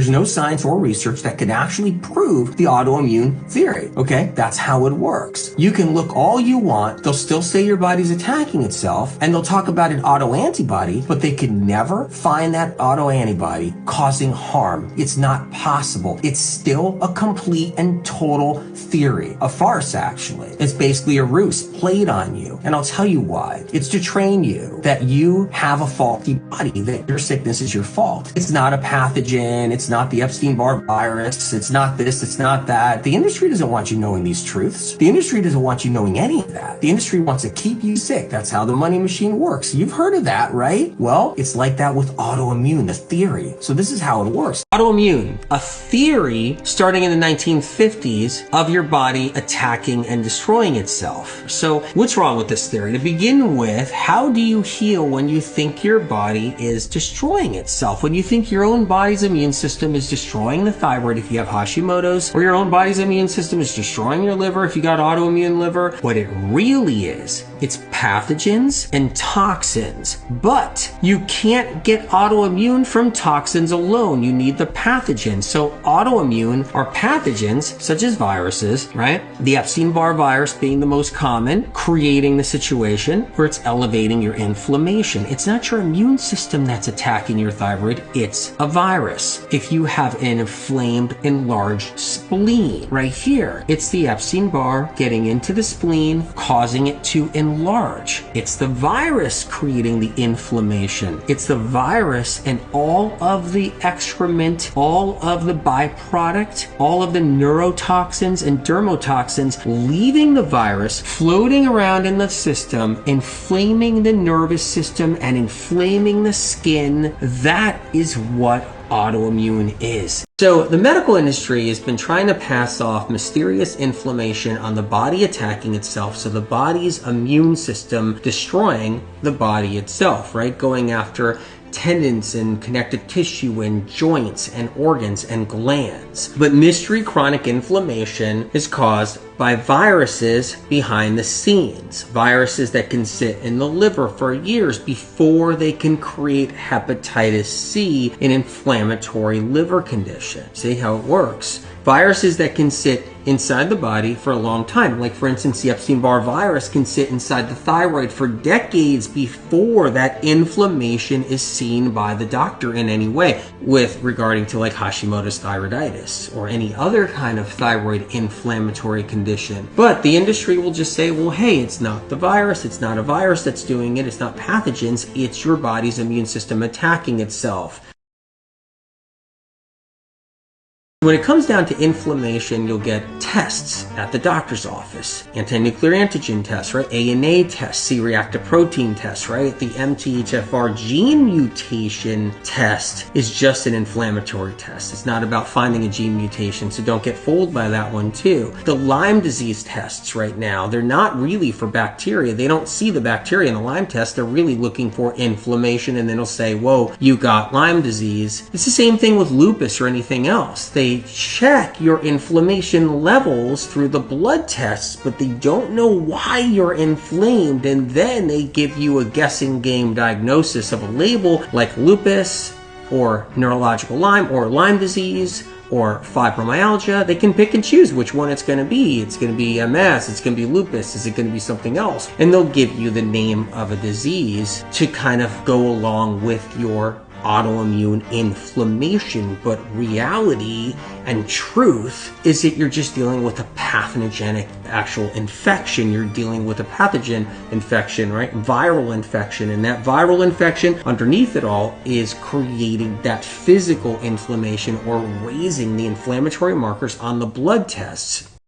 There's no science or research that can actually prove the autoimmune theory, okay? That's how it works. You can look all you want, they'll still say your body's attacking itself, and they'll talk about an autoantibody, but they can never find that autoantibody causing harm. It's not possible. It's still a complete and total theory, a farce actually. It's basically a ruse played on you, and I'll tell you why. It's to train you that you have a faulty body, that your sickness is your fault. It's not a pathogen, it's not the Epstein-Barr virus, it's not this, it's not that. The industry doesn't want you knowing these truths. The industry doesn't want you knowing any of that. The industry wants to keep you sick. That's how the money machine works. You've heard of that, right? Well, it's like that with autoimmune, the theory. So this is how it works. Autoimmune, a theory starting in the 1950s of your body attacking and destroying itself. So what's wrong with this theory? To begin with, how do you heal when you think your body is destroying itself? When you think your own body's immune system is destroying the thyroid if you have Hashimoto's, or your own body's immune system is destroying your liver if you got autoimmune liver, what it really is, it's pathogens and toxins. But you can't get autoimmune from toxins alone. You need the pathogens. So autoimmune are pathogens such as viruses, right? The Epstein-Barr virus being the most common, creating the situation where it's elevating your inflammation. It's not your immune system that's attacking your thyroid, it's a virus. If you have an inflamed, enlarged spleen, right here, it's the Epstein-Barr getting into the spleen, causing it to enlarge. It's the virus creating the inflammation. It's the virus and all of the excrement, all of the byproduct, all of the neurotoxins and dermotoxins leaving the virus, floating around in the system, inflaming the nervous system and inflaming the skin. That is what autoimmune is. So the medical industry has been trying to pass off mysterious inflammation on the body attacking itself, so the body's immune system destroying the body itself, right? Going after tendons and connective tissue and joints and organs and glands. But mystery chronic inflammation is caused by viruses behind the scenes. Viruses that can sit in the liver for years before they can create hepatitis C, an inflammatory liver condition. See how it works? Viruses that can sit inside the body for a long time. Like for instance, the Epstein-Barr virus can sit inside the thyroid for decades before that inflammation is seen by the doctor in any way, with regarding to like Hashimoto's thyroiditis or any other kind of thyroid inflammatory condition. But the industry will just say, well, hey, it's not the virus, it's not a virus that's doing it, it's not pathogens, it's your body's immune system attacking itself. When it comes down to inflammation, you'll get tests at the doctor's office. Anti-nuclear antigen tests, right? ANA tests, C-reactive protein tests, right? The MTHFR gene mutation test is just an inflammatory test. It's not about finding a gene mutation, so don't get fooled by that one too. The Lyme disease tests right now, they're not really for bacteria. They don't see the bacteria in the Lyme test. They're really looking for inflammation, and then it'll say, whoa, you got Lyme disease. It's the same thing with lupus or anything else. They check your inflammation levels through the blood tests, but they don't know why you're inflamed, and then they give you a guessing game diagnosis of a label like lupus or neurological Lyme or Lyme disease or fibromyalgia. They can pick and choose which one it's going to be. It's going to be MS, it's going to be lupus, is it going to be something else? And they'll give you the name of a disease to kind of go along with your autoimmune inflammation, but reality and truth is that you're just dealing with a pathogenic actual infection. You're dealing with a pathogen infection, right? Viral infection, and that viral infection underneath it all is creating that physical inflammation or raising the inflammatory markers on the blood tests.